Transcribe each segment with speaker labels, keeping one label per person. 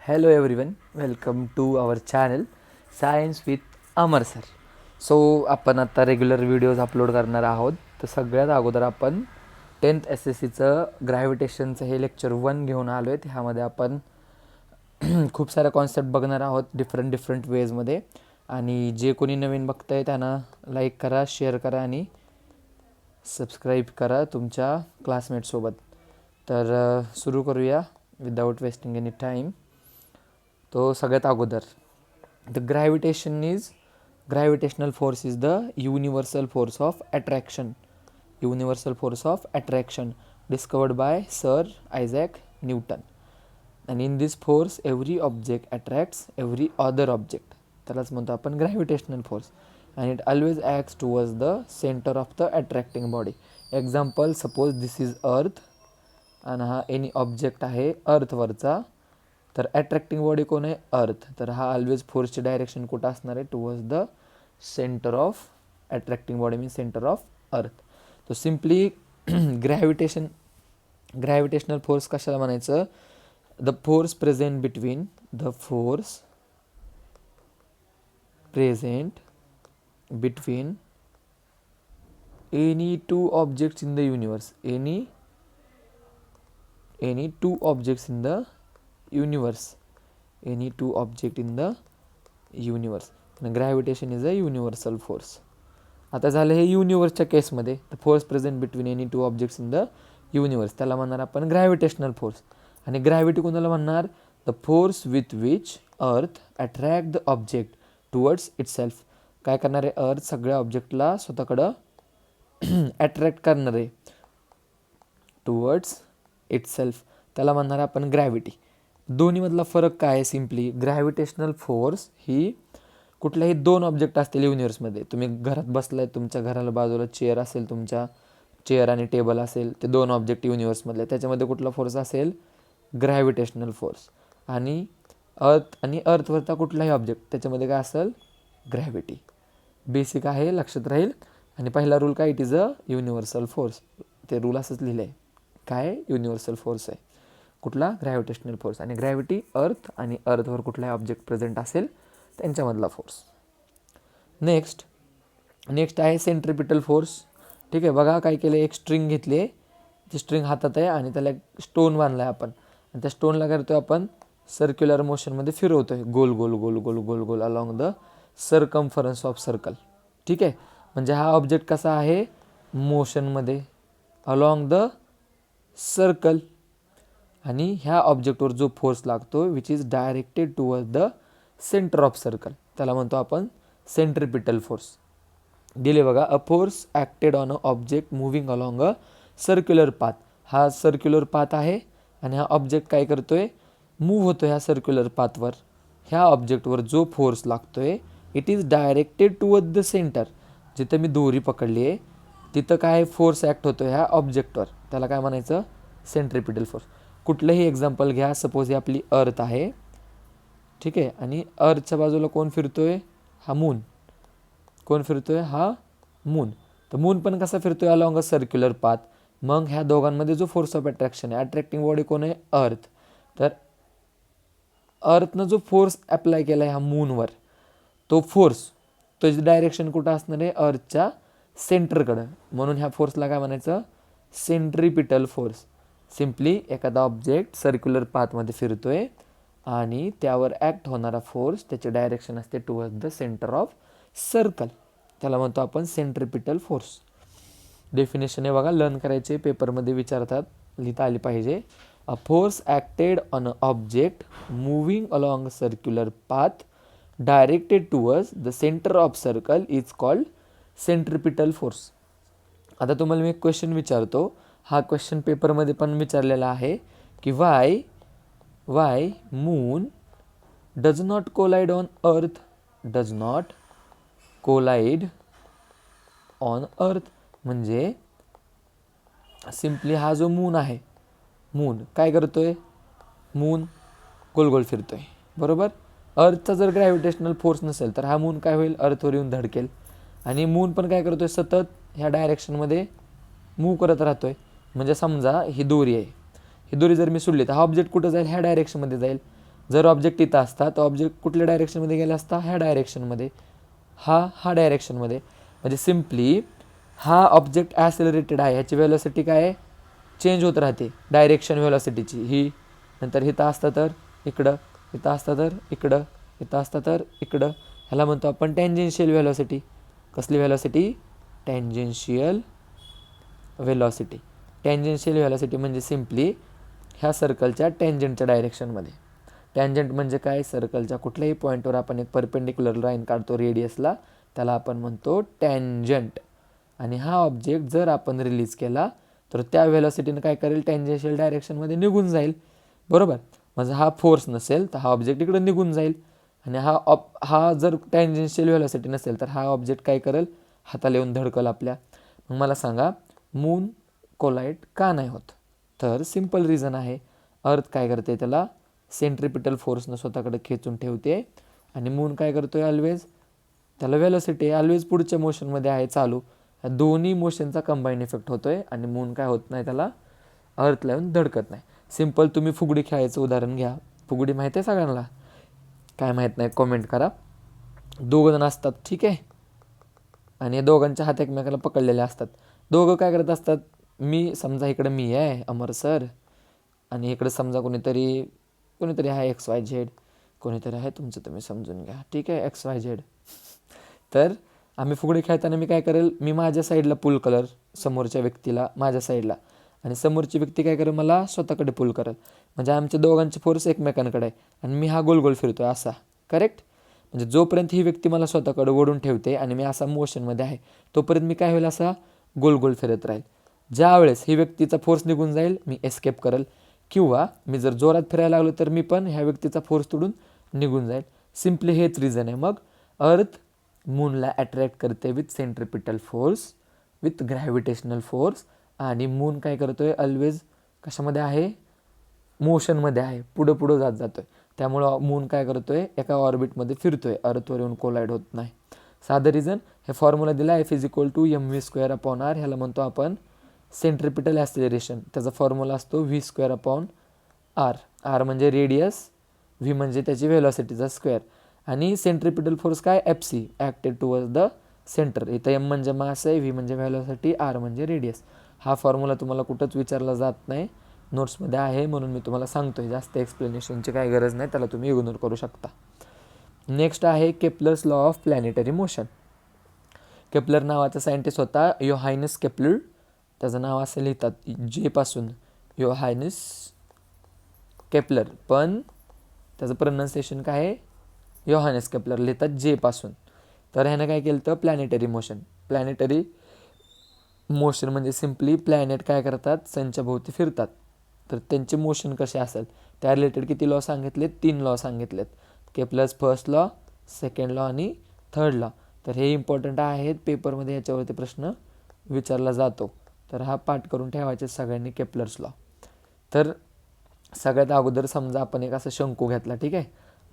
Speaker 1: Hello everyone, welcome to our channel Science with Amar sir. So आपण आता regular videos upload करणार आहोत. तर सगळ्यात अगोदर आपण 10th SSCचं ग्रॅव्हिटेशनचं हे लेक्चर 1 घेऊन आलो आहे. ह्यामध्ये आपण खूप साऱ्या कॉन्सेप्ट बघणार आहोत डिफरंट वेजमध्ये. आणि जे कोणी नवीन बघताय त्यांना लाईक करा, शेअर करा आणि सबस्क्राईब करा तुमच्या क्लासमेटसोबत. तर सुरू करूया विदाऊट वेस्टिंग एनी टाईम. तो सगळ्यात अगोदर the gravitational force is the universal force of attraction discovered by sir Isaac Newton. And in this force every object attracts every other object. त्यालाच म्हणतो आपण gravitational force. And it always acts towards the centre of the attracting body. Example, suppose this is earth आणि हा any object आहे अर्थवरचा. तर attracting body कोण आहे? अर्थ. तर हा ऑलवेज फोर्सची डायरेक्शन कुठं असणार आहे? Towards the centre of attracting body means centre of earth. तो सिम्पली ग्रॅव्हिटेशनल फोर्स कशाला म्हणायचं? The force present between any two objects in the universe. any two objects in the universe. Gravitation is a universal force. आता झालं हे युनिवर्सच्या केसमध्ये. The force present between any two objects in the universe, त्याला म्हणणार आपण gravitational force. आणि gravity कोणाला म्हणणार? द फोर्स विथ विच अर्थ attract the object towards itself. काय करणार आहे? अर्थ सगळ्या ऑब्जेक्टला स्वतःकडं अट्रॅक्ट करणार आहे टुवर्ड्स इटसेल्फ. त्याला म्हणणार आपण ग्रॅव्हिटी. दोन्हीमधला फरक काय आहे? सिम्पली ग्रॅव्हिटेशनल फोर्स ही कुठल्याही दोन ऑब्जेक्ट असतील युनिवर्समध्ये. तुम्ही घरात बसलाय, तुमच्या घराला बाजूला चेअर असेल, तुमच्या चेअर आणि टेबल असेल, ते दोन ऑब्जेक्ट युनिवर्समधले. त्याच्यामध्ये कुठला फोर्स असेल? Gravitational force. आणि अर्थवरचा कुठलाही ऑब्जेक्ट त्याच्यामध्ये काय असेल? ग्रॅव्हिटी. बेसिक आहे, लक्षात राहील. आणि पहिला रूल काय? It is a universal force. ते रूल असंच लिहिलं आहे. काय? युनिव्हर्सल फोर्स आहे. कुठला? Gravitational force. आणि ग्रॅव्हिटी अर्थ आणि अर्थवर कुठलाही ऑब्जेक्ट प्रेझेंट असेल त्यांच्यामधला फोर्स. नेक्स्ट आहे सेंट्रिपिटल फोर्स. ठीक आहे, बघा काय केलं. एक स्ट्रिंग घेतली आहे, ती स्ट्रिंग हातात आहे आणि त्याला एक स्टोन बांधला आहे आपण. आणि त्या स्टोनला करतोय आपण सर्क्युलर मोशनमध्ये फिरवतोय, गोल गोल गोल गोल गोल गोल along the circumference of circle. ठीक आहे, म्हणजे हा ऑब्जेक्ट कसा आहे? मोशनमध्ये अलॉंग द सर्कल. आणि ह्या ऑब्जेक्टवर जो फोर्स लागतो which is directed toward the centre of circle, त्याला म्हणतो आपण सेंट्रिपिटल फोर्स. दिले बघा. A force acted on a object moving along a circular path. हा सर्क्युलर पाथ आहे आणि हा ऑब्जेक्ट काय करतोय? मूव्ह होतो ह्या सर्क्युलर पाथवर. ह्या ऑब्जेक्टवर जो फोर्स लागतोय it is directed toward the centre. जिथं मी दोरी पकडली आहे तिथं काय फोर्स ॲक्ट होतो ह्या ऑब्जेक्टवर, त्याला काय म्हणायचं? Centripetal force. कुठलंही एक्झाम्पल घ्या. सपोज ही आपली अर्थ आहे, ठीक आहे, आणि अर्थच्या बाजूला कोण फिरतोय? हा मून. कोण फिरतोय? हा मून. तर मून पण कसा फिरतोय? Along a circular path. मग ह्या दोघांमध्ये जो फोर्स ऑफ अट्रॅक्शन आहे, अट्रॅक्टिंग बॉडी कोण आहे? अर्थ. तर अर्थनं जो फोर्स अप्लाय केला आहे ह्या मूनवर, तो फोर्स त्याची डायरेक्शन कुठं असणार आहे? अर्थच्या सेंटरकडं. म्हणून ह्या फोर्सला काय म्हणायचं? Centripetal force. सिम्पली एखादा ऑब्जेक्ट सर्क्युलर पाथमध्ये फिरतोय आणि त्यावर ॲक्ट होणारा फोर्स त्याची डायरेक्शन असते toward the centre of circle, त्याला म्हणतो आपण सेंट्रिपिटल फोर्स. डेफिनेशन आहे बघा, लर्न करायचे, पेपरमध्ये विचारतात, लिहिता आली पाहिजे. A force acted on a object moving along circular path directed towards the centre of circle is called centripetal force. आता तुम्हाला मी एक क्वेश्चन विचारतो. हा क्वेश्चन पेपरमध्ये पण विचारलेला आहे की why moon does not collide on earth. म्हणजे सिम्पली हा जो मून आहे, मून काय करतोय? मून गोल गोल फिरतोय, बरोबर. अर्थचा जर ग्रॅव्हिटेशनल फोर्स नसेल तर हा मून काय होईल? अर्थवर येऊन धडकेल. आणि मून पण काय करतोय? सतत ह्या डायरेक्शनमध्ये मूव्ह करत राहतोय. म्हणजे समजा ही दोरी आहे, ही दोरी जर मी सोडली तर हा ऑब्जेक्ट कुठं जाईल? ह्या डायरेक्शनमध्ये जाईल. जर ऑब्जेक्ट इथं असता तर ऑब्जेक्ट कुठल्या डायरेक्शनमध्ये गेला असता, ह्या डायरेक्शनमध्ये, हा डायरेक्शनमध्ये. म्हणजे सिम्पली हा ऑब्जेक्ट ॲसेलरेटेड आहे, ह्याची व्हेलॉसिटी काय आहे, चेंज होत राहते डायरेक्शन व्हेलॉसिटीची ही. नंतर इथं असतं तर इकडं, इथं असतं तर इकडं, इथं असतं तर इकडं. ह्याला म्हणतो आपण टँजेन्शियल व्हेलॉसिटी. कसली velocity, tangential velocity. Tangential velocity म्हणजे सिम्पली ह्या सर्कलच्या टँजंटच्या डायरेक्शनमध्ये. टँजंट म्हणजे काय, सर्कलच्या कुठल्याही पॉईंटवर आपण एक परपेंडिक्युलर लाईन काढतो रेडियसला, त्याला आपण म्हणतो टँजंट. आणि हा ऑब्जेक्ट जर आपण रिलीज केला तर त्या व्हेलॉसिटीनं काय करेल, टँजेन्शियल डायरेक्शनमध्ये निघून जाईल, बरोबर. म्हणजे हा फोर्स नसेल तर हा ऑब्जेक्ट इकडे निघून जाईल. आणि हा जर टँजेन्शियल व्हेलॉसिटी नसेल तर हा ऑब्जेक्ट काय करेल, हाताला येऊन धडकल आपल्या. मग मला सांगा मून कोलाईड का नाही होत, तर सिम्पल रिझन आहे. अर्थ काय करते, त्याला सेंट्रिपिटल फोर्सनं स्वतःकडे खेचून ठेवते. आणि मून काय करतोय, ऑलवेज त्याला व्हेलॉसिटी ऑलवेज पुढच्या मोशनमध्ये आहे चालू. ह्या दोन्ही मोशनचा कंबाईन इफेक्ट होतोय आणि मून काय होत नाही, त्याला अर्थला येऊन धडकत नाही. सिम्पल तुम्ही फुगडी खेळायचं उदाहरण घ्या. फुगडी माहिती आहे सगळ्यांना, काय माहीत नाही कॉमेंट करा. दोघं जण असतात, ठीक आहे, आणि या दोघांच्या हात एकमेकाला पकडलेले असतात. दोघं काय करत असतात, मी समजा इकडं मी आहे अमर सर, आणि इकडे समजा कोणीतरी आहे XYZ, कोणीतरी आहे तुमचं तुम्ही समजून घ्या, ठीक आहे, XYZ. तर आम्ही फुगडी खेळताना मी काय करेल, मी माझ्या साईडला पुल करेल समोरच्या व्यक्तीला माझ्या साईडला, आणि समोरची व्यक्ती काय करेल, मला स्वतःकडे पुल करेल. म्हणजे आमच्या दोघांची फोर्स एकमेकांकडे आहे आणि मी हा गोल गोल फिरतोय असा, करेक्ट. म्हणजे जोपर्यंत ही व्यक्ती मला स्वतःकडे ओढून ठेवते आणि मी असा मोशनमध्ये आहे, तोपर्यंत मी काय होईल, असा गोल गोल फिरत राहील. ज्या वेळेस ही व्यक्तीचा फोर्स निघून जाईल मी एस्केप करेल, किंवा मी जर जोरात फिरायला लागलो तर मी पण ह्या व्यक्तीचा फोर्स तोडून निघून जाईल. सिम्पली हेच रिझन आहे. मग अर्थ मूनला अट्रॅक्ट करते with centripetal force, with gravitational force. आणि मून काय करतोय, ऑलवेज कशामध्ये आहे, मोशनमध्ये आहे, पुढं पुढं जात जातोय. त्यामुळं मून काय करतोय, एका ऑर्बिटमध्ये फिरतोय, अर्थवर येऊन कोलाईड होत नाही. साधं रिझन, हे फॉर्म्युला दिला F=mv²/r. ह्याला म्हणतो आपण सेंट्रिपिटल ॲक्सिलरेशन. त्याचा फॉर्म्युला असतो v²/r. r म्हणजे रेडियस, v म्हणजे त्याची व्हेलॉसिटीचा स्क्वेअर, आणि सेंट्रिपिटल फोर्स काय, Fc, ॲक्टेड टुवर्ड्स द सेंटर. इथं m म्हणजे मास आहे, v म्हणजे व्हेलॉसिटी, r म्हणजे रेडियस. हा फॉर्म्युला तुम्हाला कुठंच विचारला जात नाही, नोट्समध्ये आहे म्हणून मी तुम्हाला सांगतोय. जास्त एक्सप्लेनेशनची काही गरज नाही, त्याला तुम्ही इग्नोर करू शकता. नेक्स्ट आहे Kepler's law of planetary motion. Kepler नावाचा सायंटिस्ट होता, योहानस केप्लर. त्याचं नाव असं लिहितात जे पासून, योहानस केप्लर, पण त्याचं प्रोनाउन्सिएशन काय आहे, योहानस केप्लर लिहितात जे पासून. तर ह्यानं काय केलं तर प्लॅनेटरी मोशन म्हणजे सिम्पली प्लॅनेट काय करतात, सनच्या भोवती फिरतात. तर त्यांचे मोशन कसे असेल त्या रिलेटेड किती लॉ सांगितलेत, 3 लॉ सांगितलेत. Kepler's first law, second law आणि थर्ड लॉ. तर हे इम्पॉर्टंट आहेत, पेपरमध्ये याच्यावरती प्रश्न विचारला जातो. तर हा पाठ करून ठेवायचे सगळ्यांनी, केप्लर्स लॉ. तर सगळ्यात अगोदर समजा आपण एक असा शंकू घेतला, ठीक आहे,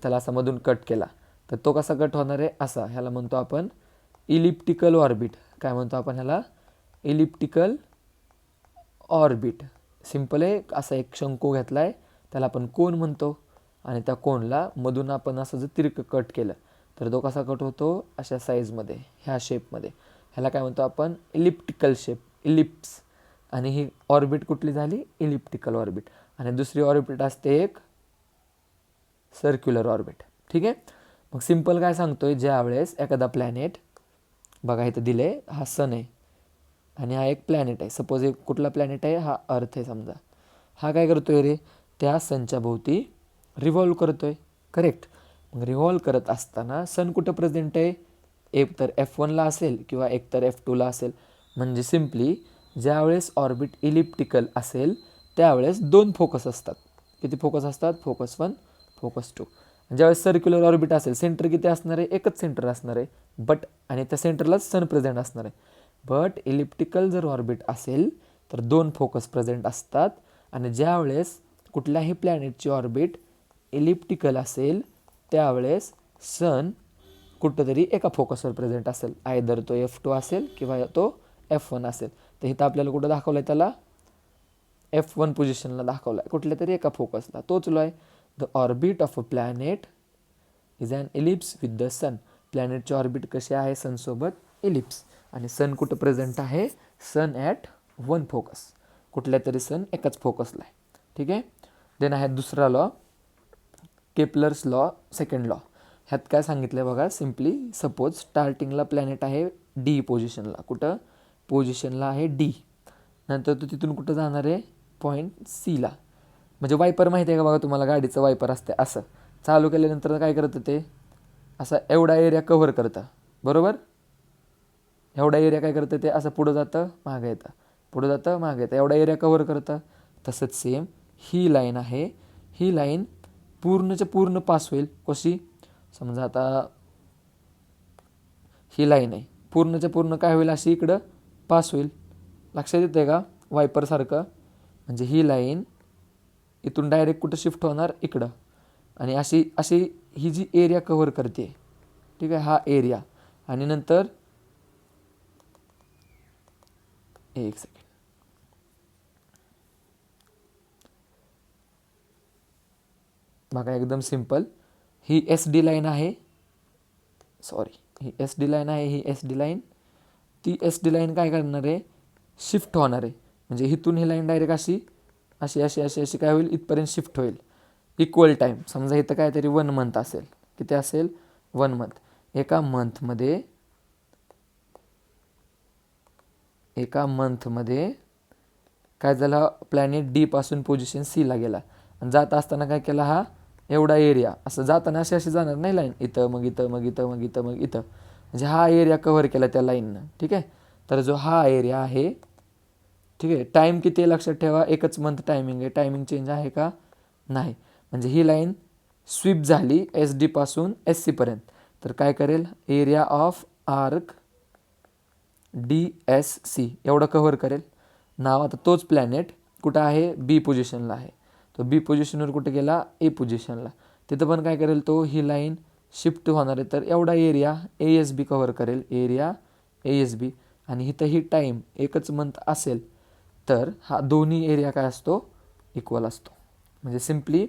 Speaker 1: त्याला असा मधून कट केला, तर तो कसा कट होणार आहे, असा. ह्याला म्हणतो आपण इलिप्टिकल ऑर्बिट. काय म्हणतो आपण ह्याला, इलिप्टिकल ऑर्बिट. सिम्पल आहे, असा एक शंकू घेतला आहे, त्याला आपण कोन म्हणतो, आणि त्या कोनला मधून आपण असं जर तिरकं कट केलं तर तो कसा कट होतो, अशा साईजमध्ये, ह्या शेपमध्ये. ह्याला काय म्हणतो आपण, इलिप्टिकल शेप, इलिप्स. आणि ही ऑर्बिट कुठली झाली, इलिप्टिकल ऑर्बिट. आणि दुसरी ऑर्बिट असते एक सर्क्युलर ऑर्बिट, ठीक आहे. मग सिम्पल काय सांगतोय, ज्या वेळेस एखादा प्लॅनेट, बघा इथं दिले, हा सन आहे आणि हा एक प्लॅनेट आहे. सपोज एक कुठला प्लॅनेट आहे, हा अर्थ आहे समजा. हा काय करतोय रे, त्या सनच्या भोवती रिव्हॉल्व करतोय, करेक्ट. मग रिव्हॉल्व करत असताना सन कुठं प्रेझेंट आहे, एक तर F1ला असेल किंवा एक तर F2ला असेल. म्हणजे सिम्पली ज्यावेळेस ऑर्बिट इलिप्टिकल असेल त्यावेळेस 2 फोकस असतात. किती फोकस असतात, फोकस 1, फोकस 2. ज्यावेळेस सर्क्युलर ऑर्बिट असेल, सेंटर किती असणार आहे, एकच सेंटर असणार आहे, बट आणि त्या सेंटरलाच सन प्रेझेंट असणार आहे. बट इलिप्टिकल जर ऑर्बिट असेल तर 2 फोकस प्रेझेंट असतात. आणि ज्यावेळेस कुठल्याही प्लॅनेटची ऑर्बिट इलिप्टिकल असेल त्यावेळेस सन कुठंतरी एका फोकसवर प्रेझेंट असेल, आयदर तो F2 असेल किंवा तो F1 असेल. तर इथं आपल्याला कुठं दाखवलं आहे, त्याला F1 पोझिशनला दाखवलं आहे, कुठल्या तरी एका फोकसला, तोच लॉ आहे. The orbit of a planet is an ellipse with the sun. प्लॅनेटची ऑर्बिट कशी आहे सनसोबत इलिप्स. आणि सन कुठं प्रेझेंट आहे, सन ॲट वन फोकस, कुठल्या तरी सन एकाच फोकसला आहे. ठीक आहे. देन आहे दुसरा law, Kepler's law, second law. ह्यात काय सांगितलं बघा, सिम्पली सपोज स्टार्टिंगला प्लॅनेट आहे डी पोझिशनला, कुठं पोझिशनला आहे डी, नंतर तो तिथून कुठं जाणार आहे पॉईंट सीला. म्हणजे वायपर माहिती आहे का बघा तुम्हाला, गाडीचं वायपर असते असं, चालू केल्यानंतर काय करतं ते असं एवढा एरिया कव्हर करतं, बरोबर. एवढा एरिया काय करतं ते असं पुढं जातं मागं येतं, पुढं जातं मागं येतं, एवढा एरिया कव्हर करतं. तसंच सेम ही लाईन आहे, ही लाईन पूर्णच्या पूर्ण पास होईल. कशी, समजा आता ही लाईन आहे, पूर्णच्या पूर्ण काय होईल, अशी इकडं पास होईल. लक्षात येतं आहे का वायपरसारखं. म्हणजे ही लाईन इथून डायरेक्ट कुठं शिफ्ट होणार इकडं, आणि अशी अशी ही जी एरिया कव्हर करते, ठीक आहे, हा एरिया. आणि नंतर एक सेकंड, बघा एकदम सिम्पल. ही एस डी लाईन आहे, सॉरी ही एस डी लाईन आहे, ही एस डी लाईन. ती एस डी लाईन काय करणार आहे, शिफ्ट होणार आहे. म्हणजे इथून ही लाईन डायरेक्ट अशी अशी अशी अशी अशी काय होईल, इथपर्यंत शिफ्ट होईल इक्वल टाईम. समजा इथं काहीतरी 1 मंथ असेल, किती असेल 1 मंथ. एका मंथमध्ये काय झालं, प्लॅनेट डी पासून पोझिशन सीला गेला, आणि जात असताना काय केला, हा एवढा एरिया असं जाताना अशी अशी जाणार नाही लाईन, इथं मग इथं मग इथं मग इथं मग इथं, म्हणजे हा एरिया कव्हर केला त्या लाईननं. ठीक आहे. तर जो हा एरिया आहे, ठीक आहे, टाईम किती आहे लक्षात ठेवा, एकच मंथ टायमिंग आहे, टायमिंग चेंज आहे का नाही. म्हणजे ही लाईन स्वीप झाली एस डी पासून एस सीपर्यंत, तर काय करेल, area of arc D S C एवढं कव्हर करेल. नाव आता तोच प्लॅनेट कुठं आहे, बी पोझिशनला आहे, तो बी पोझिशनवर कुठे गेला, ए पोझिशनला. तिथं पण काय करेल तो, ही लाईन शिफ्ट होणार आहे, तर एवढा area A S B cover करेल, एरिया ए एस बी. आणि इथं ही टाईम एकच मंथ असेल, तर हा दोन्ही एरिया काय असतो, इक्वल असतो. म्हणजे सिम्पली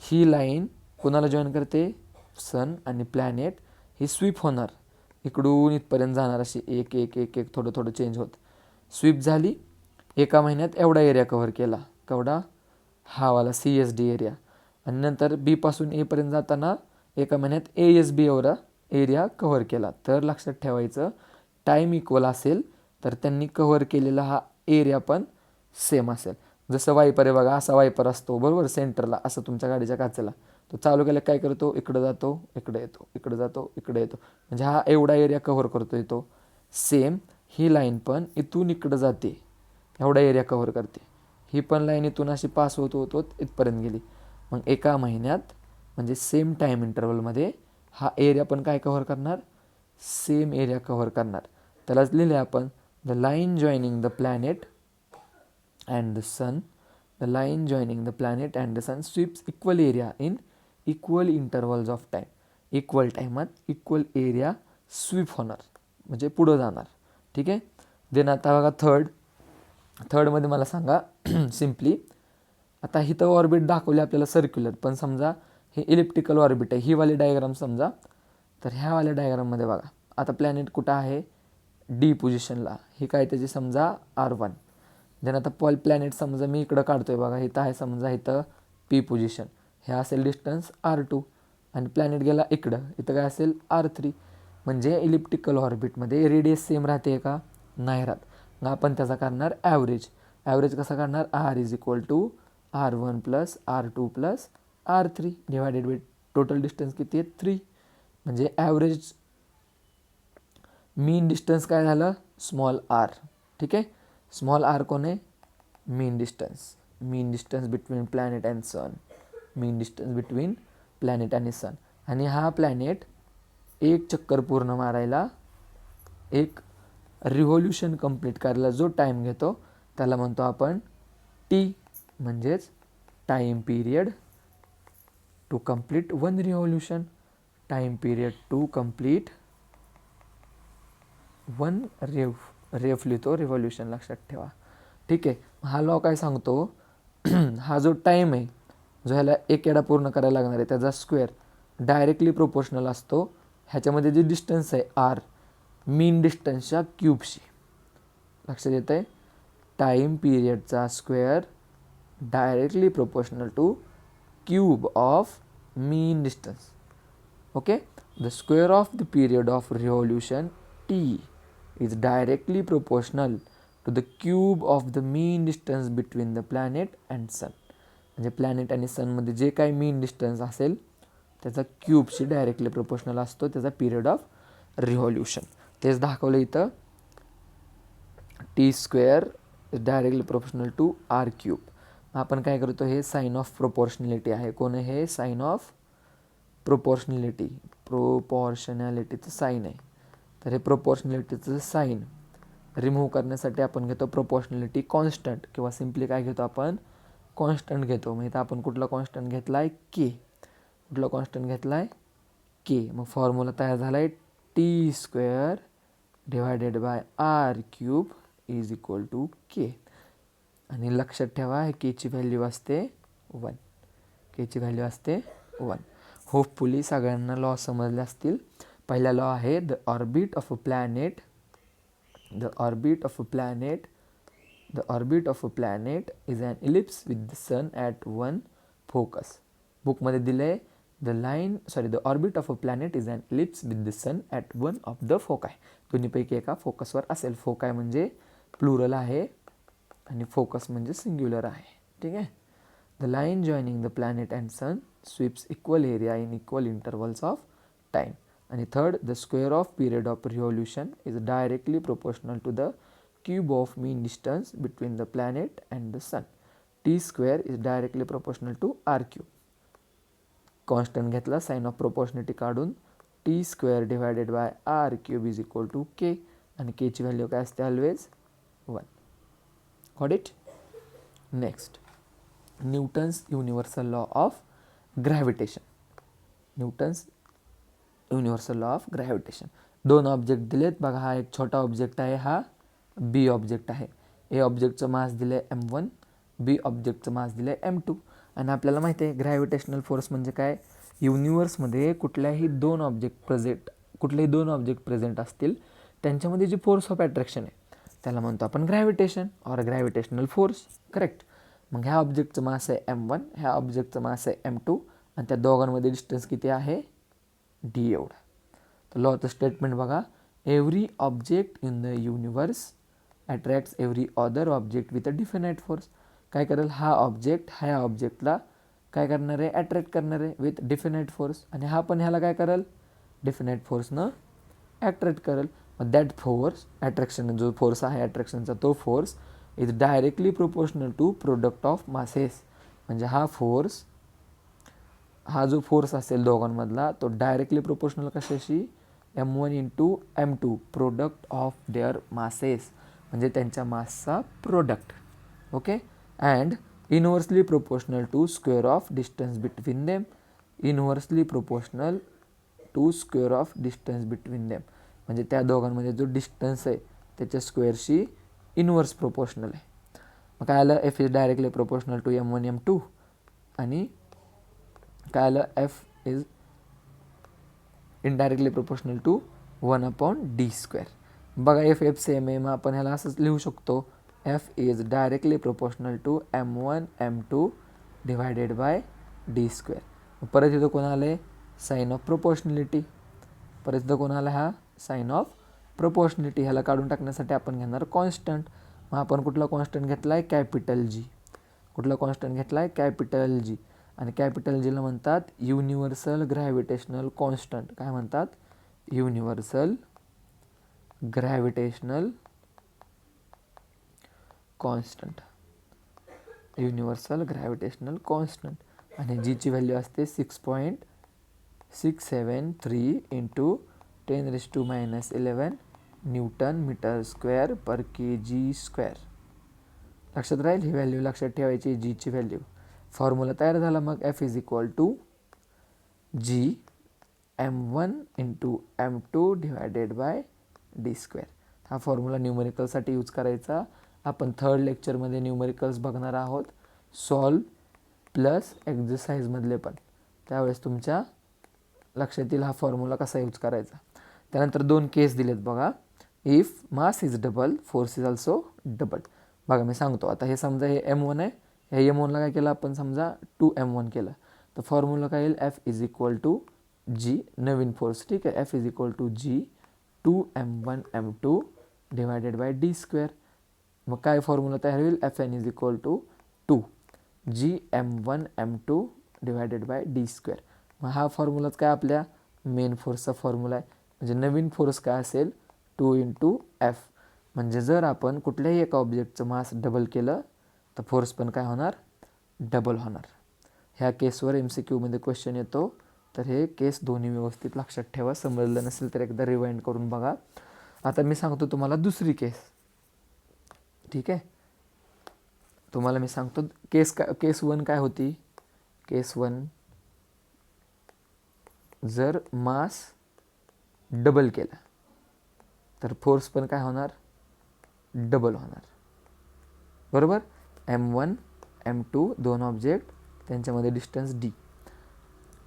Speaker 1: ही लाईन कोणाला जॉईन करते, सन आणि प्लॅनेट. ही स्वीप होणार, इकडून इथपर्यंत जाणार, अशी एक एक एक एक थोडं थोडं चेंज होत स्वीप झाली. एका महिन्यात एवढा एरिया कव्हर केला, केवढा, हा वाला सी एस डी एरिया. आणि नंतर बी पासून एपर्यंत जाताना एका महिन्यात ए एस बी एवढा एरिया कव्हर केला. तर लक्षात ठेवायचं, टाईम इक्वल असेल तर त्यांनी कव्हर केलेला हा एरिया पण सेम असेल. जसं वायपर आहे बघा, असा वायपर असतो बरोबर सेंटरला, असं तुमच्या गाडीच्या काचेला. तो चालू केला काय करतो, इकडं जातो इकडे येतो, इकडे जातो इकडे येतो, म्हणजे हा एवढा एरिया कव्हर करतो येतो. सेम ही लाईन पण इथून इकडं जाते, एवढा एरिया कव्हर करते. ही पण लाईन इथून अशी पास होत होत होत इथपर्यंत गेली. मग एका महिन्यात म्हणजे सेम टाईम इंटरवलमध्ये हा एरिया पण काय कव्हर करणार, सेम एरिया कव्हर करणार. त्यालाच लिहिले आपण, the line joining the planet and the sun, the line joining the planet and the sun sweeps equal area in equal intervals of time. Equal टाईमात equal area sweep होणार, म्हणजे पुढं जाणार. ठीक आहे. देन आता बघा थर्डमध्ये मला सांगा सिम्पली, आता इथं ऑर्बिट दाखवली आपल्याला सर्क्युलर, पण समजा हे इलिप्टिकल ऑर्बिट आहे, ही वाली डायग्राम समजा. तर ह्या वाल्या डायग्राममध्ये बघा, आता प्लॅनेट कुठं आहे, डी पोझिशनला, ही काय त्याची समजा R1. देन आता प्लॅनेट समजा मी इकडं काढतोय बघा, इथं आहे समजा इथं पी पोझिशन, हे असेल डिस्टन्स R2, आणि प्लॅनेट गेला इकडं, इथं काय असेल R3. म्हणजे इलिप्टिकल ऑर्बिटमध्ये रेडियस सेम राहते का, नाही राहत. मग आपण त्याचा काढणार ॲव्हरेज. ॲव्हरेज कसा काढणार, R is equal to R1 plus R2 plus R3 divided by total distance किती आहे 3. म्हणजे ॲव्हरेज मीन डिस्टन्स काय झालं, स्मॉल r. ठीक आहे. स्मॉल r कोण आहे, mean distance between planet and sun, mean distance between planet आणि सन. आणि हा प्लॅनेट एक चक्कर पूर्ण मारायला, एक रिव्होल्यूशन कंप्लीट करायला जो टाईम घेतो त्याला म्हणतो आपण टी, म्हणजेच time period to complete 1 revolution. Time period to complete 1 rev लिहितो, रिव्होल्यूशन लक्षात ठेवा. ठीक आहे. हा लॉ काय सांगतो हा जो टाईम आहे जो ह्याला एक येडा पूर्ण करायला लागणार आहे त्याचा स्क्वेअर डायरेक्टली प्रोपोर्शनल असतो ह्याच्यामध्ये जी डिस्टन्स आहे आर मीन डिस्टन्सच्या क्यूबशी. लक्षात येतं आहे, टाईम पिरियडचा square directly proportional to cube of mean distance. Okay, the square of the period of revolution T is directly proportional to the cube of the mean distance between the planet and sun. म्हणजे planet आणि सनमध्ये जे काही मीन distance असेल त्याचा क्यूबशी directly proportional असतो त्याचा period of revolution. तेच दाखवलं इथं, T square is directly proportional to R cube. आपण काय करतो, हे साइन ऑफ प्रोपोर्शनॅलिटी आहे. कोण आहे हे? साइन ऑफ प्रोपोर्शनॅलिटी, प्रोपोर्शनॅलिटीचं साईन आहे. तर हे प्रोपोर्शनॅलिटीचं साईन रिमूव्ह करण्यासाठी आपण घेतो प्रोपोर्शनॅलिटी कॉन्स्टंट, किंवा सिम्पली काय घेतो आपण, कॉन्स्टंट घेतो. मग इथं आपण कुठला कॉन्स्टंट घेतला आहे? के. कुठला कॉन्स्टंट घेतला आहे? के. मग फॉर्म्युला तयार झाला आहे T square divided by R cube is equal to K. आणि लक्षात ठेवा हे केची व्हॅल्यू असते 1. केची व्हॅल्यू असते 1. होपफुली सगळ्यांना लॉ समजले असतील. पहिला लॉ आहे the orbit of a planet is an ellipse with the sun at one focus. बुकमध्ये दिले the orbit of a planet is an ellipse with the sun at one of the foci. दोन्हीपैकी एका फोकसवर असेल. फोकाय म्हणजे plural आहे आणि focus म्हणजे singular आहे. ठीक आहे. The line joining the planet and sun sweeps equal area in equal intervals of time. आणि third, the square of period of revolution is directly proportional to the cube of mean distance between the planet and the sun. T square is directly proportional to R cube. Constant घेतला, sign of proportionality काढून T square divided by R cube is equal to K. आणि केची value काय असते? Always 1. Got it? Next, Newton's universal law of gravitation. Newton's universal law of gravitation. 2 object दिलेत बघा. हा एक छोटा ऑब्जेक्ट आहे, हा बी ऑब्जेक्ट आहे. ए ऑब्जेक्टचं मास दिलं आहे M1, बी ऑब्जेक्टचं मास दिलं आहे M2. आणि आपल्याला माहिती आहे ग्रॅव्हिटेशनल फोर्स म्हणजे काय? युनिव्हर्समध्ये कुठलेही दोन ऑब्जेक्ट प्रेझेंट असतील त्यांच्यामध्ये जी फोर्स ऑफ अट्रॅक्शन आहे त्याला म्हणतो आपण gravitation or gravitational force. Correct. मग ह्या ऑब्जेक्टचं मास आहे M1, ह्या ऑब्जेक्टचं मास आहे M2, आणि त्या दोघांमध्ये डिस्टन्स किती आहे? D एवढा. तर लॉचं स्टेटमेंट बघा, every object in the universe attracts every other object with a definite force. काय करेल? हा ऑब्जेक्ट ह्या ऑब्जेक्टला काय करणार आहे? अट्रॅक्ट करणार आहे विथ डिफिनाइट फोर्स. आणि हा पण ह्याला काय करेल? डिफिनाइट फोर्सनं अट्रॅक्ट करेल. मग दॅट फोर्स, अट्रॅक्शन जो फोर्स आहे अट्रॅक्शनचा तो force is directly proportional to product of masses. म्हणजे हा जो फोर्स असेल दोघांमधला तो डायरेक्टली प्रोपोर्शनल कशाशी? M1 into M2 product of their masses, म्हणजे त्यांच्या मासचा product. Okay. And inversely proportional to square of distance between them. Inversely proportional to square of distance between them, म्हणजे त्या दोघांमध्ये जो डिस्टन्स आहे त्याच्या स्क्वेअरशी इनव्हर्स प्रोपोर्शनल आहे. मग काय आलं? F is directly proportional to M1 M2, आणि काय आलं? F is indirectly proportional to 1/d². बघा F सेम आहे, मग आपण ह्याला असंच लिहू शकतो, F is directly proportional to M1 M2 divided by d². परत इथं कोण आलं आहे? Sign of proportionality. परत इथं कोण आला? हा साइन ऑफ प्रोपोर्शनॅलिटी. ह्याला काढून टाकण्यासाठी आपण घेणार कॉन्स्टंट. मग आपण कुठला कॉन्स्टंट घेतला आहे? Capital G. कुठला कॉन्स्टंट घेतला आहे? Capital G. आणि कॅपिटल Gला म्हणतात युनिव्हर्सल ग्रॅव्हिटेशनल कॉन्स्टंट. काय म्हणतात? Universal gravitational constant. Universal gravitational constant. आणि जीची व्हॅल्यू असते 6.673 इंटू 10⁻⁻11 न्यूटन मीटर स्क्वेअर पर kg². लक्षात राहील ही व्हॅल्यू, लक्षात ठेवायची जीची व्हॅल्यू. फॉर्म्युला तयार झाला. मग F is equal to G M1 into M2 divided by d². हा फॉर्म्युला न्यूमेरिकलसाठी यूज करायचा. आपण 3rd लेक्चरमध्ये न्यूमेरिकल्स बघणार आहोत. सॉल्व प्लस एक्झरसाइजमधले पण, त्यावेळेस तुमच्या लक्षात येईल हा फॉर्म्युला कसा यूज करायचा. त्यानंतर 2 केस दिलेत बघा. If mass is double force is also double. बघा मी सांगतो आता. हे समजा हे M1 आहे, ह्या M1ला काय केलं आपण, समजा 2M1 केलं, तर फॉर्म्युला काय येईल, F is equal to G, नवीन फोर्स, ठीक आहे, F is equal to G 2M1M2 divided by D square. मग काय फॉर्म्युला तयार होईल, Fn is equal to 2 GM1M2 divided by D square. मग हा फॉर्म्युलाच काय आपल्या मेन फोर्सचा फॉर्म्युला आहे. म्हणजे नवीन फोर्स काय असेल, 2 इंटू F. म्हणजे जर आपण कुठल्याही एका ऑब्जेक्टचं मास डबल केलं तर फोर्स पण काय होणार, डबल होणार. ह्या केसवर MCQमध्ये क्वेश्चन येतो, तर हे केस दोन्ही व्यवस्थित लक्षात ठेवा. समजलं नसेल तर एकदा रिवाइंड करून बघा. आता मी सांगतो तुम्हाला दुसरी केस, ठीक आहे. तुम्हाला मी सांगतो केस 1 काय होती. केस 1, जर मास डबल केला तर फोर्स पण काय होणार, डबल होणार, बरोबर. M1 M2 दोन ऑब्जेक्ट, त्यांच्यामध्ये डिस्टन्स D,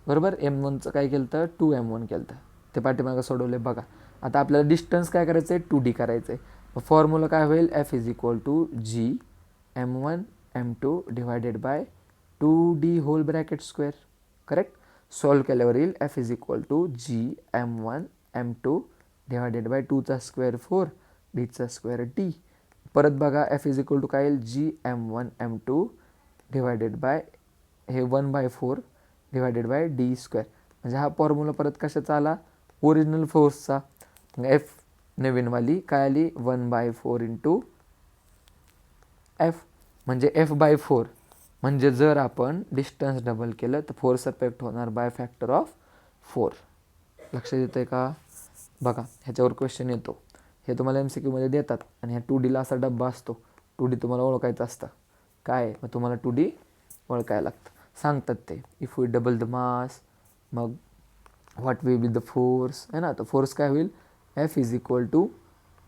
Speaker 1: बरोबर. M1चं काय केलं तर 2M1 केलं तर ते पाठीमागं सोडवले बघा. आता आपल्याला डिस्टन्स काय करायचं आहे, 2D करायचं आहे. मग फॉर्म्युला काय होईल, F is equal to G M1 M2 divided by 2D whole bracket square, correct. Solve केल्यावर येईल F is equal to G M1 M2 divided by 2चा स्क्वेअर 4 Dचा स्क्वेअर D. परत बघा F इज इक्वल टू काय येईल, G M1 M2 divided bye हे 1/4 divided by D square. म्हणजे हा फॉर्म्युला परत कशाचा आला, ओरिजिनल फोर्सचा. F नवीनवाली काय आली, 1/4 इंटू F. म्हणजे F/4 म्हणजे जर आपण डिस्टन्स डबल केलं तर फोर्स अफेक्ट होणार बाय फॅक्टर ऑफ 4. लक्षात येतं आहे का. बघा ह्याच्यावर क्वेश्चन येतो, हे तुम्हाला MCQमध्ये देतात आणि ह्या 2Dला असा डब्बा असतो. 2D तुम्हाला ओळखायचं असतं काय, मग तुम्हाला 2D ओळखायला लागतं. सांगतात ते, if we double the mass, मग what will be the force, है ना. तर फोर्स काय होईल, F is equal to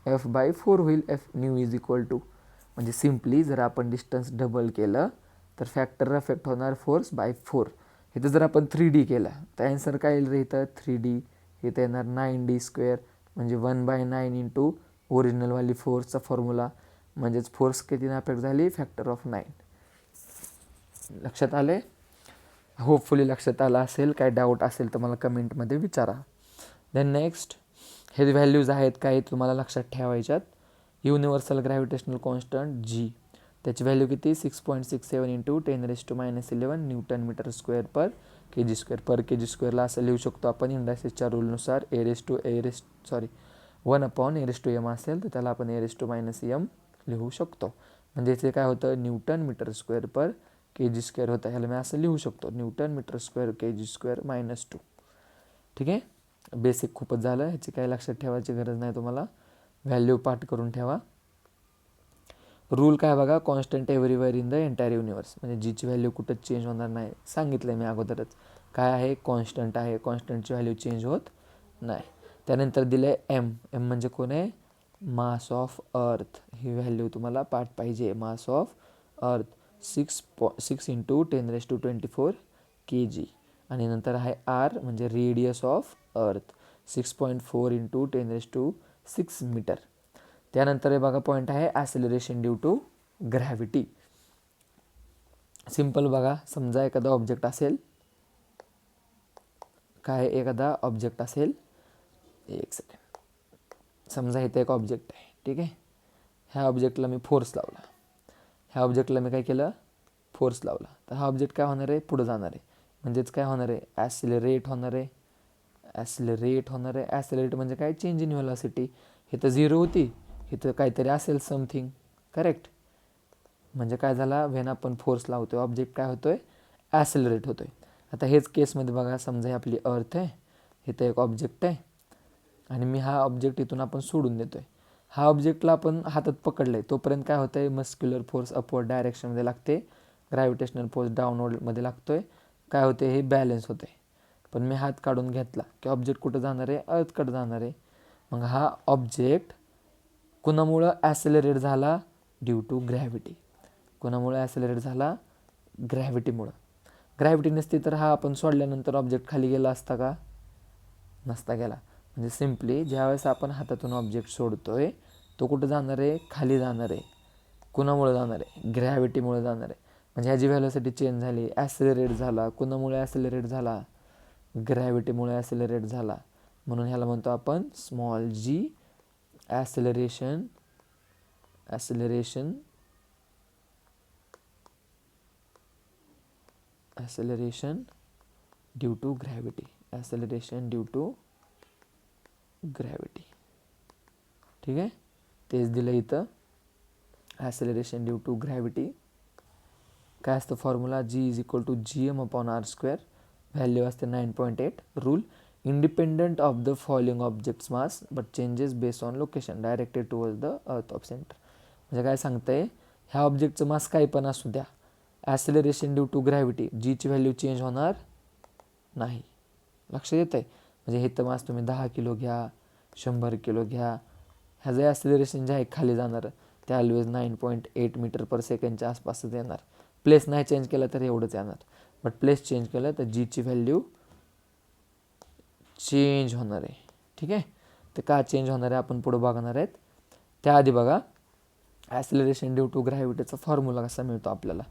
Speaker 1: F/4 होईल. F new is equal to, म्हणजे सिम्पली जर आपण डिस्टन्स डबल केलं तर फॅक्टर अफेक्ट होणार फोर्स बाय 4. इथं जर आपण 3D केला तर ॲन्सर काय येईल रे, इथं 3D, इथं येणार 9D स्क्वेअर, म्हणजे 1/9 इंटू ओरिजिनलवाली फोर्सचा फॉर्म्युला. म्हणजेच फोर्स कितीने अफेक्ट झाली, फॅक्टर ऑफ 9. लक्षात आले, होपफुली लक्षात आलं असेल. काय डाऊट असेल तर मला कमेंटमध्ये विचारा. देन नेक्स्ट, हे व्हॅल्यूज आहेत काय तुम्हाला लक्षात ठेवायच्यात. युनिव्हर्सल ग्रॅव्हिटेशनल कॉन्स्टंट G, त्याची व्हॅल्यू किती, 6.67 into 10⁻11 Newton metre square per kg square. Per kg स्क्वेअरला असं लिहू शकतो आपण इंडायसेसच्या रूलनुसार, 1/a⁻m असेल तर त्याला आपण a⁻m लिहू शकतो. म्हणजे इथे काय होतं, newton metre square per kg square होतं. ह्याला मी असं लिहू शकतो, newton metre square kg square -2. ठीक आहे, बेसिक खूपच झालं, ह्याची काही लक्षात ठेवायची गरज नाही तुम्हाला. व्हॅल्यू पाठ करून ठेवा. रूल काय बघा, constant everywhere in the entire universe, म्हणजे जीची व्हॅल्यू कुठंच चेंज होणार नाही. सांगितलं आहे मी अगोदरच, काय आहे, कॉन्स्टंट आहे, कॉन्स्टंटची व्हॅल्यू चेंज होत नाही. त्यानंतर दिलं आहे M म्हणजे कोण आहे, मास ऑफ अर्थ. ही व्हॅल्यू तुम्हाला पाठ पाहिजे, मास ऑफ अर्थ 6 इंटू 10⁻24 kg. आणि नंतर आहे R म्हणजे रेडियस ऑफ अर्थ, 6.4 इंटू 10⁻6 मीटर. त्यानंतर हे बघा पॉईंट आहे ॲसेलरेशन ड्यू टू ग्रॅव्हिटी. सिम्पल बघा, समजा एखादा ऑब्जेक्ट असेल, काय एखादा ऑब्जेक्ट असेल, एक सेकंड, समजा इथे एक ऑब्जेक्ट आहे, ठीक आहे. ह्या ऑब्जेक्टला मी फोर्स लावला, ह्या ऑब्जेक्टला मी काय केलं, फोर्स लावला, तर हा ऑब्जेक्ट काय होणार आहे, पुढं जाणार आहे. म्हणजेच काय होणार आहे, ॲसिलरेट होणार आहे. ॲसिलरेट होणार आहे, ॲसिलरेट म्हणजे काय, चेंज इन व्हेलॉसिटी. इथं 0 होती, इथं काहीतरी असेल समथिंग, करेक्ट. म्हणजे काय झाला, व्हेन आपण फोर्स लावतोय ऑब्जेक्ट काय होतोय, ॲसिलरेट होतोय. आता हेच केसमध्ये बघा, समजा ही आपली अर्थ आहे, इथं एक ऑब्जेक्ट आहे आणि मी हा ऑब्जेक्ट इथून आपण सोडून देतोय. हा ऑब्जेक्टला आपण हातात पकडलं आहे, तोपर्यंत काय होतं आहे, मस्क्युलर फोर्स अपवर्ड डायरेक्शनमध्ये लागते, ग्रॅव्हिटेशनल फोर्स डाऊनवर्डमध्ये लागतो आहे. काय होते, हे बॅलन्स होते. पण मी हात काढून घेतला की ऑब्जेक्ट कुठं जाणार आहे, अर्थकडे जाणार आहे. मग हा ऑब्जेक्ट कुणामुळं ॲसेलरेट झाला, ड्यू टू ग्रॅव्हिटी. कोणामुळे ॲसेलरेट झाला, ग्रॅव्हिटीमुळं. ग्रॅव्हिटी नसती तर हा आपण सोडल्यानंतर ऑब्जेक्ट खाली गेला असता का? नसता गेला. म्हणजे सिम्पली ज्यावेळेस आपण हातातून ऑब्जेक्ट सोडतोय तो कुठं जाणार आहे? खाली जाणार आहे. कुणामुळे जाणार आहे? ग्रॅव्हिटीमुळे जाणार आहे. म्हणजे ह्याची व्हेलॉसिटी चेंज झाली, ॲसिलरेट झाला. कुणामुळे ॲसिलरेट झाला? ग्रॅव्हिटीमुळे ॲसिलरेट झाला. म्हणून ह्याला म्हणतो आपण small G acceleration due to gravity. Acceleration due to gravity. ठीक आहे, तेच दिलं इथं. Acceleration due to gravity. काय असतं formula? G is equal to GM/r². Value असते 9.8. Rule: independent of the following objects mass but changes based on location directed towards the earth of centre. म्हणजे काय सांगतंय? ह्या ऑब्जेक्टचं मास काही पण असू द्या, ॲसिलरेशन ड्यू टू ग्रॅव्हिटी, जीची व्हॅल्यू चेंज होणार नाही. लक्ष येत आहे? म्हणजे हे तर मास तुम्ही 10 किलो घ्या, 100 किलो घ्या, ह्याचं ॲसिलरेशन जे आहे खाली जाणार ते ऑलवेज 9.8 मीटर पर सेकंडच्या आसपासच येणार. प्लेस नाही चेंज केलं तर एवढंच येणार. बट प्लेस चेंज केलं तर जीची व्हॅल्यू चेंज होणार आहे. ठीक आहे, तर का चेंज होणार आहे आपण पुढे बघणार आहेत. त्याआधी बघा ॲसिलरेशन ड्यू टू ग्रॅव्हिटीचा फॉर्म्युला कसा मिळतो आपल्याला.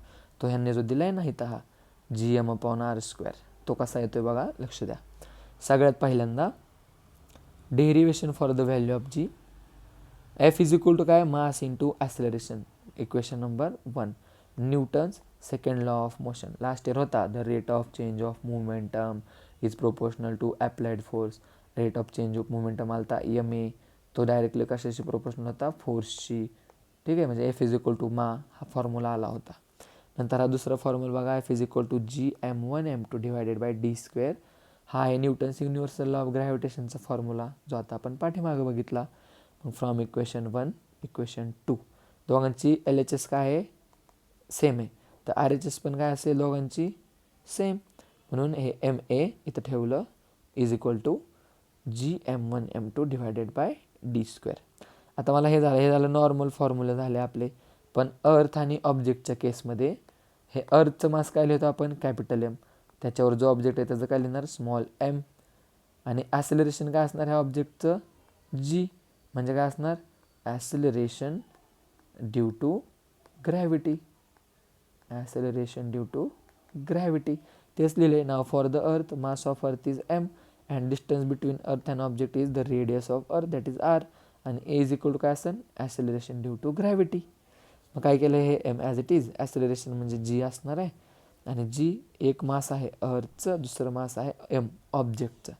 Speaker 1: तो ह्यांनी जो दिला आहे ना इथं, हा GM/r², तो कसा येतोय बघा, लक्ष द्या. सगळ्यात पहिल्यांदा derivation for the value of G. F is equal to काय? Mass into acceleration. Equation number 1. Newton's second law of motion. Last year होता, the rate of change of momentum is proportional to applied force. Rate of change of momentum आलता MA, तो directly कशाशी proportional होता? फोर्सशी. ठीक आहे, म्हणजे F is equal to मा, हा फॉर्म्युला आला होता. नंतर हा दुसरा फॉर्म्युला बघा, F is equal to GM1m2 divided by d². हा आहे न्यूटन्स युनिव्हर्सल लॉ ऑफ ग्रॅव्हिटेशनचा फॉर्म्युला, जो आता आपण पाठीमागं बघितला. From equation 1, equation 2. दोघांची LHS काय आहे? सेम आहे. तर RHS पण काय असेल दोघांची? सेम. म्हणून हे MA इथं ठेवलं is equal to GM1m2 divided by d². आता मला हे झालं नॉर्मल फॉर्म्युला झाले आपले. पण अर्थ आणि ऑब्जेक्टच्या केसमध्ये हे अर्थचं मास काय लिहितो आपण? Capital M. त्याच्यावर जो ऑब्जेक्ट आहे त्याचं काय लिहिणार? Small m. आणि ॲसिलरेशन काय असणार ह्या ऑब्जेक्टचं? G. म्हणजे काय असणार? Acceleration due to gravity. Acceleration due to gravity. तेच लिहिले. नाव for the earth, mass of earth is m and distance between earth and object is the radius of earth, that is r. आणि A is equal to काय असेल? Acceleration due to gravity. मग काय केलं? हे m as it is. Acceleration म्हणजे G असणार आहे. आणि G एक मास आहे अर्थचं, दुसरं मास आहे m ऑब्जेक्टचं.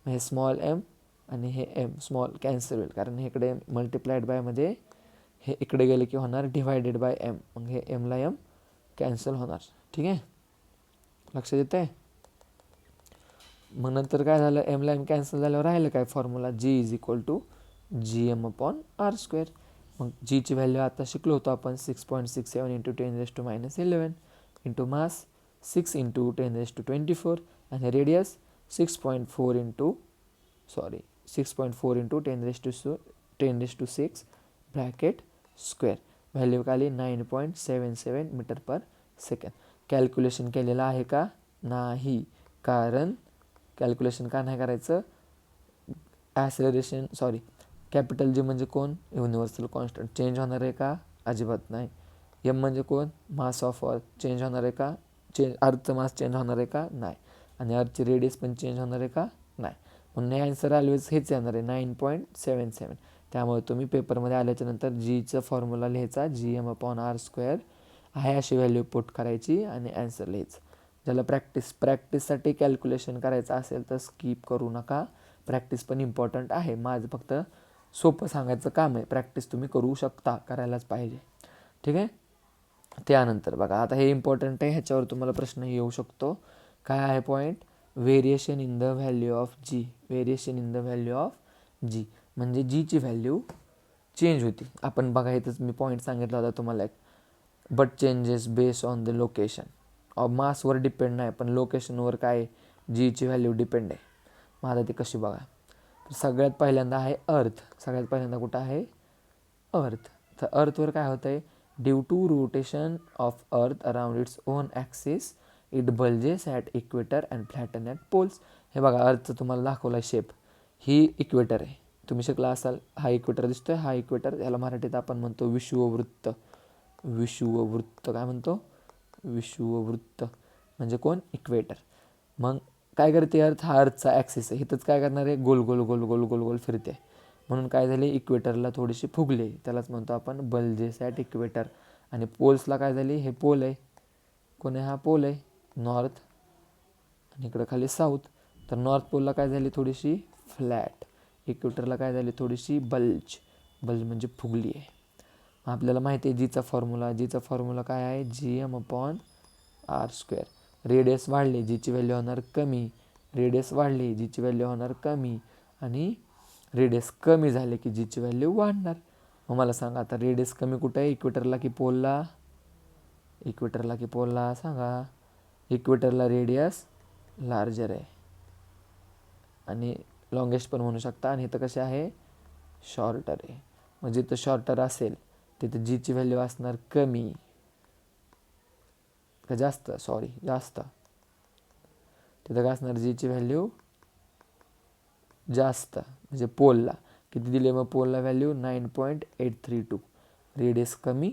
Speaker 1: मग हे स्मॉल m आणि हे m स्मॉल कॅन्सल होईल, कारण हे इकडे मल्टिप्लाइड बायमध्ये हे इकडे गेले की होणार डिवायडेड बाय m. मग हे mला m कॅन्सल होणार. ठीक आहे, लक्षात येत आहे? मग नंतर काय झालं? mला m कॅन्सल झाल्यावर राहिलं काय formula? G is equal to GM/r². मग जीची व्हॅल्यू आता शिकलो होतो आपण, 6.67 इंटू 10⁻11 इंटू मास 6 इंटू 10⁻24 आणि radius 6.4 into 10⁻6 bracket square. Value काय आली? 9.77 मीटर पर सेकंड. कॅल्क्युलेशन केलेलं आहे का? नाही. कारण कॅल्क्युलेशन का नाही करायचं? कॅपिटल G म्हणजे कोण? Universal constant. चेंज होणार आहे का? अजिबात नाही. M म्हणजे कोण? मास ऑफ अर्थ. चेंज होणार आहे का? अर्थचं मास चेंज होणार आहे का? नाही. आणि अर्थची रेडियस पण चेंज होणार आहे का? नाही. म्हणून आन्सर ऑलवेज हेच येणार आहे, 9.77. त्यामुळे तुम्ही पेपरमध्ये आल्याच्या नंतर जीचा फॉर्म्युला लिहायचा, GM/r². आहे अशी व्हॅल्यू पुट करायची आणि आन्सर लिहायचं. ज्याला प्रॅक्टिससाठी कॅल्क्युलेशन करायचं असेल तर स्किप करू नका. प्रॅक्टिस पण इम्पॉर्टंट आहे. माझं फक्त सोपं सांगायचं काम आहे. प्रॅक्टिस तुम्ही करू शकता, करायलाच पाहिजे. ठीक आहे. त्यानंतर बघा, आता हे इम्पॉर्टंट आहे, ह्याच्यावर तुम्हाला प्रश्न येऊ शकतो. काय आहे point? Variation in the value of G. Variation in the value of G म्हणजे जीची व्हॅल्यू चेंज होती. आपण बघा इथंच मी पॉईंट सांगितला होता तुम्हाला एक, but changes based on the location. मासवर डिपेंड नाही, पण लोकेशनवर काय जीची व्हॅल्यू डिपेंड आहे. मग आता ती कशी बघा. तर सगळ्यात पहिल्यांदा आहे अर्थ. सगळ्यात पहिल्यांदा कुठं आहे? अर्थ. तर अर्थवर काय होतं आहे? Due to rotation of earth around its own axis it bulges at equator and flatten at poles. हे बघा अर्थचं तुम्हाला दाखवला शेप. ही इक्वेटर आहे, तुम्ही शिकला असाल. हा इक्वेटर दिसतोय, हा इक्वेटर. याला मराठीत आपण म्हणतो विषुववृत्त. विषुववृत्त काय म्हणतो? विषुववृत्त म्हणजे कोण? इक्वेटर. मग काय करते अर्थ? हा अर्थचा ॲक्सिस आहे. इथंच काय करणार आहे? गोल गोल गोल गोल गोल गोल फिरते. म्हणून काय झाले? इक्वेटरला थोडीशी फुगले, त्यालाच म्हणतो आपण बल्जेस ॲट इक्वेटर. आणि पोल्सला काय झाली? हे पोल आहे. कोण आहे? हा पोल आहे, नॉर्थ. आणि इकडं खाली साऊथ. तर नॉर्थ पोलला काय झाली? थोडीशी फ्लॅट. इक्वेटरला काय झाली? थोडीशी बल्ज. बल्ज म्हणजे फुगली आहे. आपल्याला माहिती आहे जीचा फॉर्म्युला काय आहे? GM/r². रेडियस वाढले, जीची व्हॅल्यू होणार कमी. रेडियस वाढली, जीची व्हॅल्यू होणार कमी. आणि रेडियस कमी झाले की जीची व्हॅल्यू वाढणार. मग मला सांगा आता रेडियस कमी कुठं आहे? इक्वेटरला की पोलला? इक्वेटरला की पोलला? सांगा. इक्वेटरला रेडियस लार्जर आहे आणि लॉंगेस्ट पण म्हणू शकता. आणि इथं कसे आहे? शॉर्टर आहे. मग जिथं शॉर्टर असेल तिथं जीची व्हॅल्यू असणार कमी का जास्त? सॉरी, जास्त. तिथं काय असणार? जीची व्हॅल्यू जास्त. म्हणजे पोलला किती दिले? मग पोलला व्हॅल्यू 9.832. रेडियस कमी,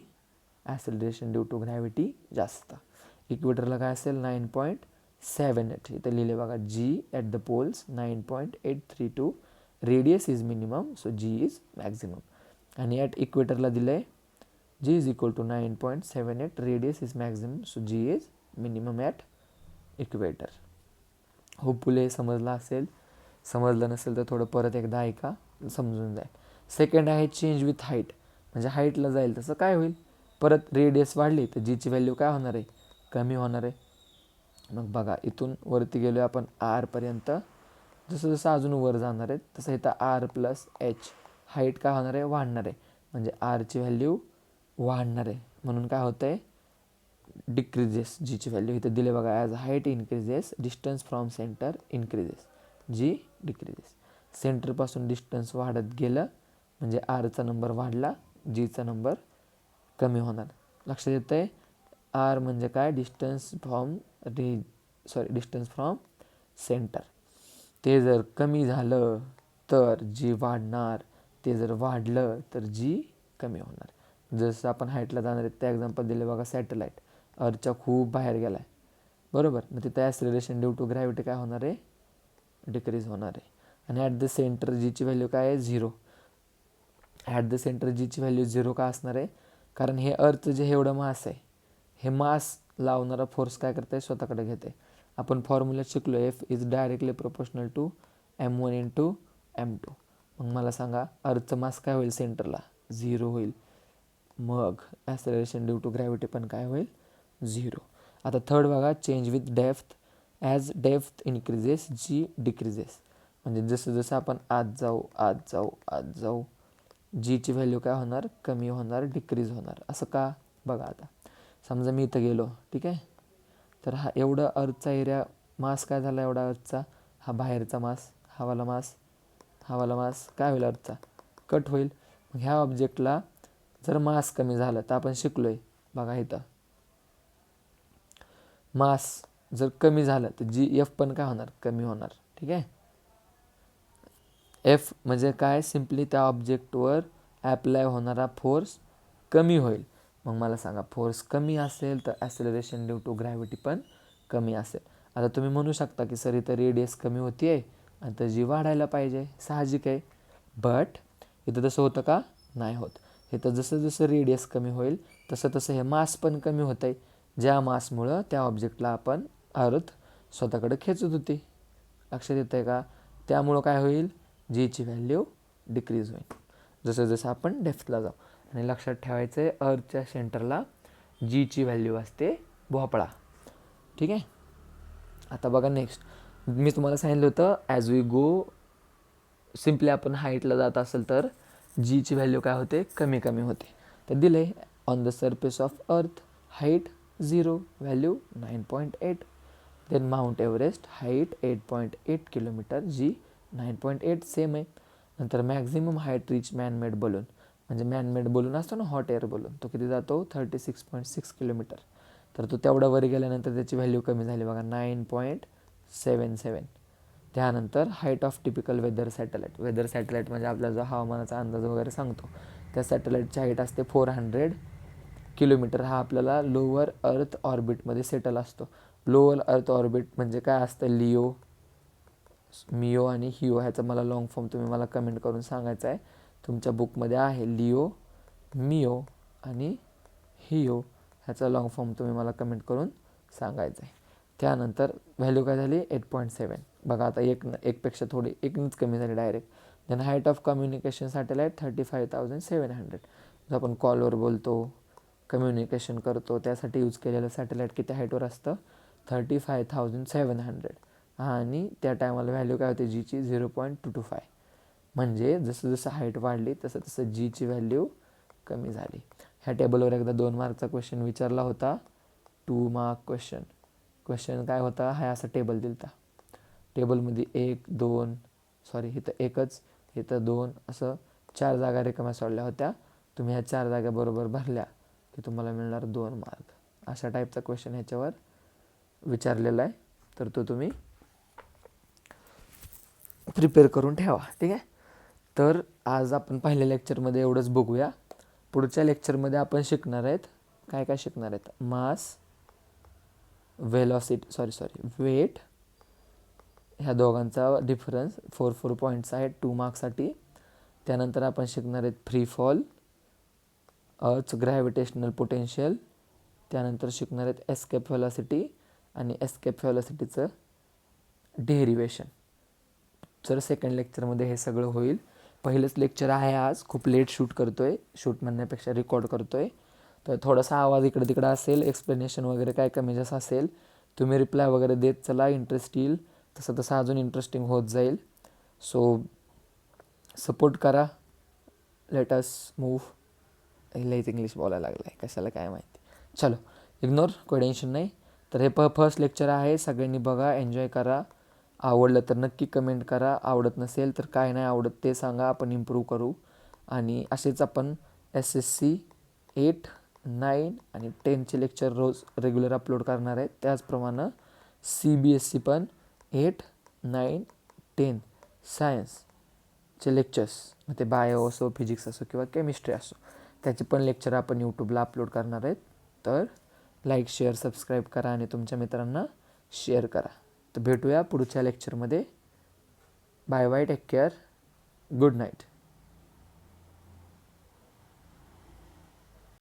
Speaker 1: ॲसेलरेशन ड्यू टू ग्रॅव्हिटी जास्त. इक्वेटरला काय असेल? 9.78. इथं लिहिले बघा, G at the poles 9.832. Radius is minimum, so G is maximum. आणि ॲट इक्वेटरला दिलं आहे G is equal to 9.78. Radius is maximum, so G is minimum at equator. Hopefully हे समजलं असेल. समजलं नसेल तर थोडं परत एकदा ऐका, समजून जाईल. सेकंड आहे चेंज विथ हाईट. म्हणजे हाईटला जाईल तसं काय होईल? परत रेडियस वाढली तर जीची व्हॅल्यू काय होणार आहे? कमी होणार आहे. मग बघा इथून वरती गेलो आपण आरपर्यंत. जसं जसं अजून वर जाणार आहे तसं इथं R+H हाईट काय होणार आहे? वाढणार आहे. म्हणजे आरची व्हॅल्यू वाढणार आहे. म्हणून काय होतं आहे? डिक्रीजेस जीची व्हॅल्यू. इथं दिले बघा, as height increases distance from center increases, G decreases. सेंटरपासून डिस्टन्स वाढत गेलं म्हणजे आरचा नंबर वाढला, जीचा नंबर कमी होणार. लक्षात येतं आहे? आर म्हणजे काय? Distance from centre. ते जर कमी झालं तर जी वाढणार, ते जर वाढलं तर जी कमी होणार. जसं आपण हाईटला जाणार आहे त्या एक्झाम्पल दिले बघा, सॅटेलाईट अर्थच्या खूप बाहेर गेला आहे, बरोबर. मग तिथं ॲसेलरेशन ड्यू टू ग्रॅव्हिटी काय होणार आहे? डिक्रीज होणार आहे. आणि ॲट द सेंटर जीची व्हॅल्यू काय आहे? 0. ॲट द सेंटर जीची व्हॅल्यू 0 का असणार आहे? कारण हे अर्थ जे एवढं मास आहे, हे मास लावणारा फोर्स काय करत आहे? स्वतःकडे घेते. आपण फॉर्म्युला शिकलो, F is directly proportional to m1 into m2. मग मला सांगा अर्थचं मास काय होईल? सेंटरला 0 होईल. मग ॲसेलरेशन ड्यू टू ग्रॅव्हिटी पण काय होईल? 0. आता थर्ड बघा, change with depth. As depth increases G decreases. म्हणजे जसं जसं आपण आत जाऊ जीची व्हॅल्यू काय होणार? कमी होणार, डिक्रीज होणार. असं का? बघा आता समजा मी इथं गेलो, ठीक आहे. तर हा एवढा अर्थचा एरिया मास काय झाला? एवढा अर्थचा हा बाहेरचा मास, हवाला मास काय होईल? अर्थचा कट होईल. मग ह्या ऑब्जेक्टला जर मास कमी झालं तर आपण शिकलोय बघा इथं, मास जर कमी झालं तर जी एफ पण काय होणार? कमी होणार. ठीक आहे. एफ म्हणजे काय? सिम्पली त्या ऑब्जेक्टवर ॲप्लाय होणारा फोर्स कमी होईल. मग मला सांगा फोर्स कमी असेल तर ॲसेलरेशन ड्यू टू ग्रॅव्हिटी पण कमी असेल. आता तुम्ही म्हणू शकता की सर इथं रेडियस कमी होती आहे आणि तर जी वाढायला पाहिजे, साहजिक आहे. बट इथं तसं होतं का? नाही होत. इथं जसं जसं रेडियस कमी होईल तसं तसं हे मास पण कमी होत आहे. ज्या मासमुळं त्या ऑब्जेक्टला आपण अर्थ स्वतःकडे खेचत होती. लक्षात येतं आहे का? त्यामुळं काय होईल? जीची व्हॅल्यू डिक्रीज होईल जसं जसं आपण डेप्थला जाऊ. आणि लक्षात ठेवायचं आहे अर्थच्या सेंटरला जीची व्हॅल्यू असते भोपळा. ठीक आहे. आता बघा नेक्स्ट, मी तुम्हाला सांगितलं होतं ॲज वी गो सिम्पली आपण हाईटला जात असेल तर जीची व्हॅल्यू काय होते? कमी कमी होते. तर दिले on the surface of earth height 0, value 9.8. Then Mount Everest height 8.8 kilometre, G 9.8 same आहे. नंतर maximum height reach manmade balloon, म्हणजे मॅनमेड बलून असतो ना हॉट एअर बलून, तो किती जातो? 36.6 किलोमीटर. तर तो तेवढा वर गेल्यानंतर त्याची व्हॅल्यू कमी झाली बघा 9.77. त्यानंतर height of typical weather satellite म्हणजे आपला जो हवामानाचा अंदाज वगैरे सांगतो, त्या सॅटेलाईटची हाईट असते 400 किलोमीटर. हा आपल्याला लोअर अर्थ ऑर्बिटमध्ये सेटल असतो. लोअर अर्थ ऑर्बिट म्हणजे काय असतं, लिओ, मिओ आणि हिओ. ह्याचा मला लॉंग फॉर्म तुम्ही मला कमेंट करून सांगायचा आहे. तुमच्या बुकमध्ये आहे लिओ, मिओ आणि हिओ. ह्याचा लॉंग फॉर्म तुम्ही मला कमेंट करून सांगायचं आहे. त्यानंतर व्हॅल्यू काय झाली 8.7. बघा आता एकपेक्षा थोडी एकच कमी झाली direct. Then height of communication satellite 35,700. जर आपण कॉलवर बोलतो, कम्युनिकेशन करतो, त्यासाठी यूज केलेलं सॅटेलाईट किती हाईटवर असतं 35,700. आणि त्या टायमाला व्हॅल्यू काय होती जीची 0.225. म्हणजे जसं जसं हाईट वाढली तसं तसं जीची व्हॅल्यू कमी झाली. ह्या टेबलवर एकदा 2 मार्कचा क्वेश्चन विचारला होता. 2 मार्क क्वेश्चन काय होता, हा असा टेबल दिलता. टेबलमध्ये 1 2 इथं एकच, इथं 2 असं 4 जागा रिकाम्या सोडल्या होत्या. तुम्ही ह्या 4 जागा बरोबर भरल्या की तुम्हाला मिळणार 2 मार्क. अशा टाईपचा क्वेश्चन ह्याच्यावर विचारलेला आहे. तर तो तुम्ही प्रिपेअर करून ठेवा. ठीक आहे. तर आज आपण पहिल्या लेक्चरमध्ये एवढंच बघूया. पुढच्या लेक्चरमध्ये आपण शिकणार आहेत काय काय शिकणार आहेत, मास, वेट, ह्या दोघांचा डिफरन्स 4 पॉईंट्स आहेत 2 मार्क्ससाठी. त्यानंतर आपण शिकणार आहेत फ्री फॉल, अर्थ ग्रॅव्हिटेशनल पोटेन्शियल. त्यानंतर शिकणार आहेत एस्केप व्हेलॉसिटी आणि एस्केप व्हेलॉसिटीचं डेरिवेशन. तर सेकंड लेक्चरमध्ये हे सगळं होईल. पहिलंच लेक्चर आहे आज, खूप लेट शूट म्हणण्यापेक्षा रेकॉर्ड करतो आहे. तर थोडासा आवाज इकडे तिकडं असेल, एक्सप्लेनेशन वगैरे काय कमी जास्त असेल, तुम्ही रिप्लाय वगैरे देत चला, इंटरेस्ट येईल तसं तसं अजून इंटरेस्टिंग होत जाईल. सो सपोर्ट करा. Let us move. लईच इंग्लिश बोलायला लागलं आहे, कशाला काय माहिती. चलो इग्नोर, कोई टेन्शन नाही. तर हे फर्स्ट लेक्चर आहे, सगळ्यांनी बघा, एन्जॉय करा. आवडलं तर नक्की कमेंट करा, आवडत नसेल तर काय नाही आवडत ते सांगा, आपण इम्प्रूव्ह करू. आणि असेच आपण SSC 8, 9 आणि 10चे लेक्चर रोज रेग्युलर अपलोड करणार आहेत. त्याचप्रमाणे CBSE पण 8, 9, 10 सायन्सचे लेक्चर्स, मग ते बायो असो, फिजिक्स असो किंवा केमिस्ट्री असो, त्याचे पण लेक्चर आपण यूट्यूबला अपलोड करणार आहेत. तर लाईक, शेअर, सबस्क्राईब करा आणि तुमच्या मित्रांना शेअर करा. तर भेटूया पुढच्या लेक्चरमध्ये. Bye bye, take care, good night.